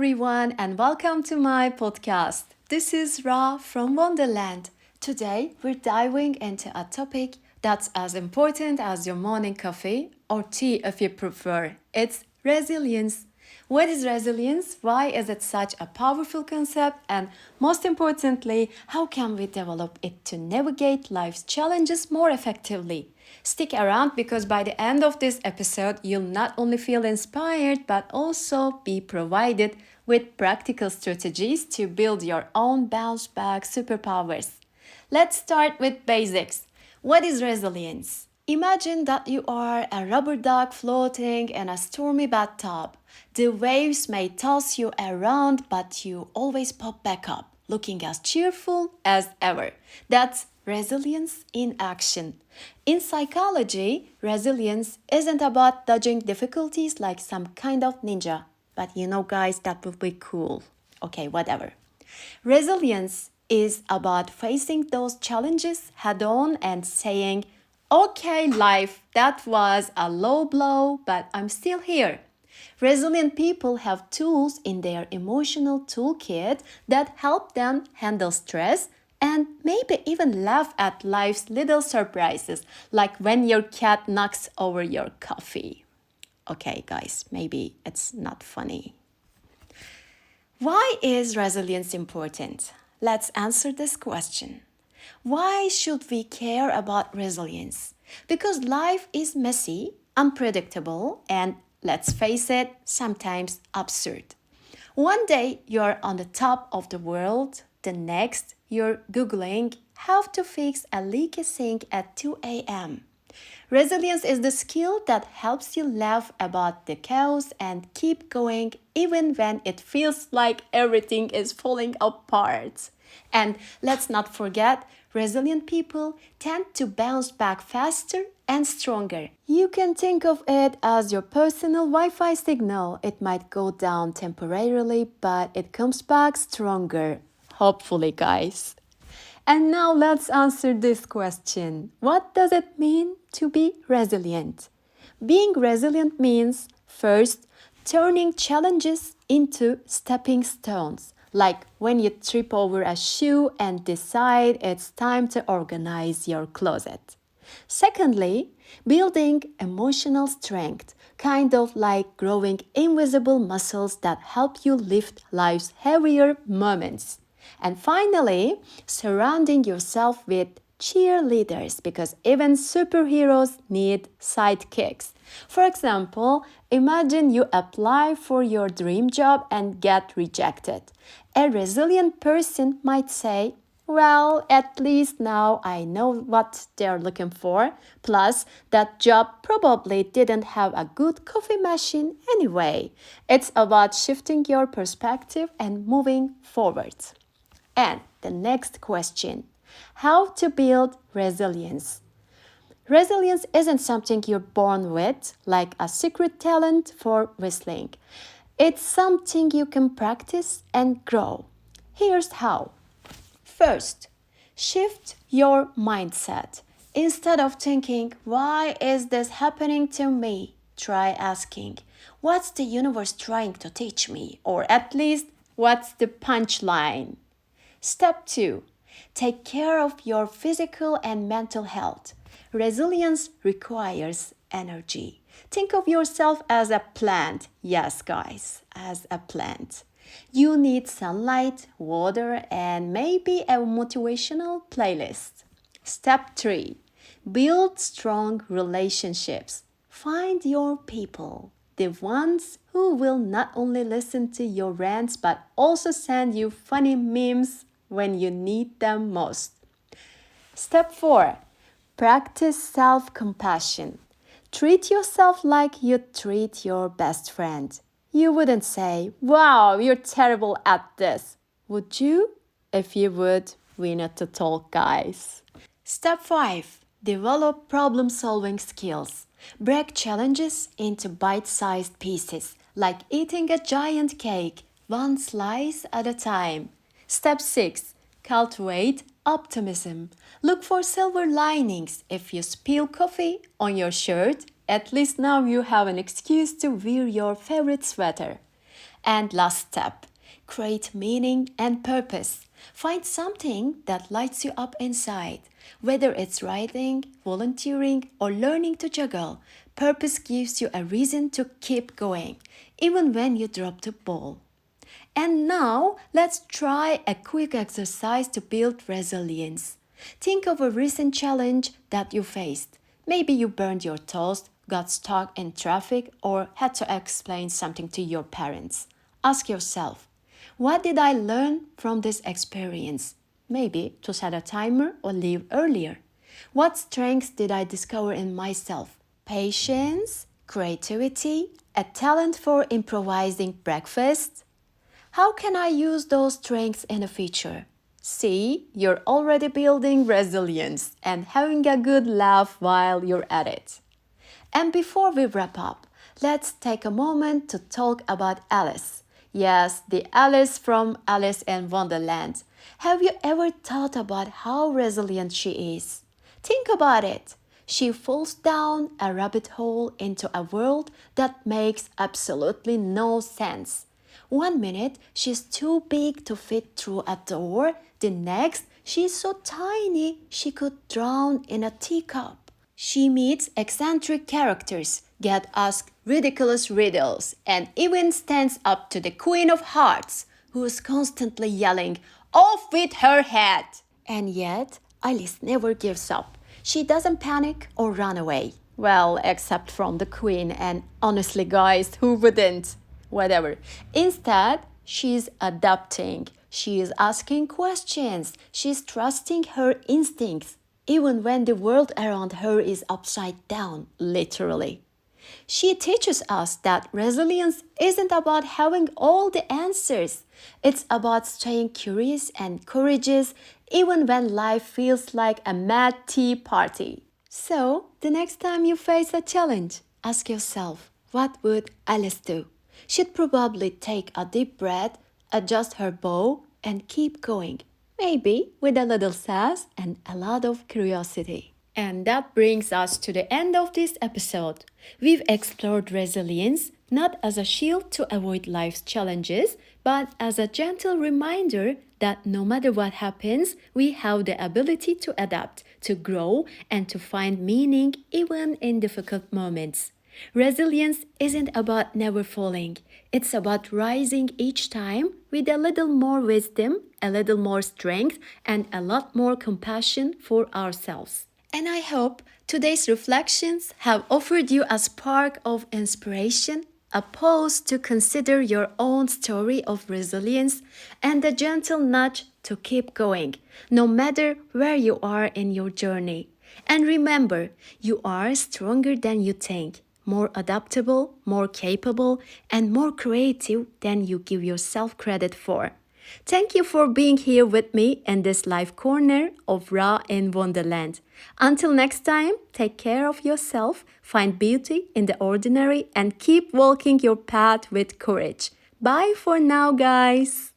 everyone, and welcome to my podcast. This is Ra from Wonderland. Today, we're diving into a topic that's as important as your morning coffee or tea if you prefer. It's resilience. What is resilience? Why is it such a powerful concept? And most importantly, how can we develop it to navigate life's challenges more effectively? Stick around because by the end of this episode, you'll not only feel inspired but also be provided with practical strategies to build your own bounce back superpowers. Let's start with basics. What is resilience? Imagine that you are a rubber duck floating in a stormy bathtub. The waves may toss you around, but you always pop back up, looking as cheerful as ever. That's resilience in action. In psychology, resilience isn't about dodging difficulties like some kind of ninja. But guys, that would be cool. Okay, whatever. Resilience is about facing those challenges head on and saying, okay, life, that was a low blow, but I'm still here. Resilient people have tools in their emotional toolkit that help them handle stress and maybe even laugh at life's little surprises, like when your cat knocks over your coffee. Okay, guys, maybe it's not funny. Why is resilience important? Let's answer this question. Why should we care about resilience? Because life is messy, unpredictable, and let's face it, sometimes absurd. One day you're on the top of the world, the next you're Googling how to fix a leaky sink at 2 a.m. Resilience is the skill that helps you laugh about the chaos and keep going even when it feels like everything is falling apart. And let's not forget, resilient people tend to bounce back faster and stronger. You can think of it as your personal Wi-Fi signal. It might go down temporarily, but it comes back stronger. Hopefully, guys. And now let's answer this question. What does it mean to be resilient? Being resilient means, first, turning challenges into stepping stones, like when you trip over a shoe and decide it's time to organize your closet. Secondly, building emotional strength, kind of like growing invisible muscles that help you lift life's heavier moments. And finally, surrounding yourself with cheerleaders because even superheroes need sidekicks. For example, imagine you apply for your dream job and get rejected. A resilient person might say, well, at least now I know what they're looking for. Plus, that job probably didn't have a good coffee machine anyway. It's about shifting your perspective and moving forward. And the next question, how to build resilience? Resilience isn't something you're born with, like a secret talent for whistling. It's something you can practice and grow. Here's how. First, shift your mindset. Instead of thinking, why is this happening to me? Try asking, what's the universe trying to teach me? Or at least, what's the punchline? Step 2. Take care of your physical and mental health. Resilience requires energy. Think of yourself as a plant. Yes, guys, as a plant. You need sunlight, water, and maybe a motivational playlist. Step 3. Build strong relationships. Find your people, the ones who will not only listen to your rants but also send you funny memes when you need them most. Step 4. Practice self-compassion. Treat yourself like you treat your best friend. You wouldn't say, wow, you're terrible at this. Would you? If you would, we need to talk, guys. Step 5. Develop problem-solving skills. Break challenges into bite-sized pieces, like eating a giant cake, one slice at a time. Step 6. Cultivate optimism. Look for silver linings. If you spill coffee on your shirt, at least now you have an excuse to wear your favorite sweater. And last step, create meaning and purpose. Find something that lights you up inside. Whether it's writing, volunteering, or learning to juggle, purpose gives you a reason to keep going, even when you drop the ball. And now let's try a quick exercise to build resilience. Think of a recent challenge that you faced. Maybe you burned your toast, got stuck in traffic, or had to explain something to your parents. Ask yourself, what did I learn from this experience? Maybe to set a timer or leave earlier. What strengths did I discover in myself? Patience, creativity, a talent for improvising breakfast. How can I use those strengths in the future? See, you're already building resilience and having a good laugh while you're at it. And before we wrap up, let's take a moment to talk about Alice. Yes, the Alice from Alice in Wonderland. Have you ever thought about how resilient she is? Think about it. She falls down a rabbit hole into a world that makes absolutely no sense. One minute she's too big to fit through a door, the next she's so tiny she could drown in a teacup. She meets eccentric characters, gets asked ridiculous riddles, and even stands up to the Queen of Hearts, who's constantly yelling, "Off with her head!" And yet, Alice never gives up. She doesn't panic or run away. Well, except from the Queen, and honestly, guys, who wouldn't? Whatever. Instead, she's adapting. She is asking questions. She's trusting her instincts, even when the world around her is upside down, literally. She teaches us that resilience isn't about having all the answers. It's about staying curious and courageous even when life feels like a mad tea party. So, the next time you face a challenge, ask yourself, what would Alice do? She'd probably take a deep breath, adjust her bow, and keep going. Maybe with a little sass and a lot of curiosity. And that brings us to the end of this episode. We've explored resilience not as a shield to avoid life's challenges, but as a gentle reminder that no matter what happens, we have the ability to adapt, to grow, and to find meaning even in difficult moments. Resilience isn't about never falling. It's about rising each time with a little more wisdom, a little more strength, and a lot more compassion for ourselves. And I hope today's reflections have offered you a spark of inspiration, a pause to consider your own story of resilience, and a gentle nudge to keep going, no matter where you are in your journey. And remember, you are stronger than you think, more adaptable, more capable, and more creative than you give yourself credit for. Thank you for being here with me in this live corner of Ra in Wonderland. Until next time, take care of yourself, find beauty in the ordinary, and keep walking your path with courage. Bye for now, guys.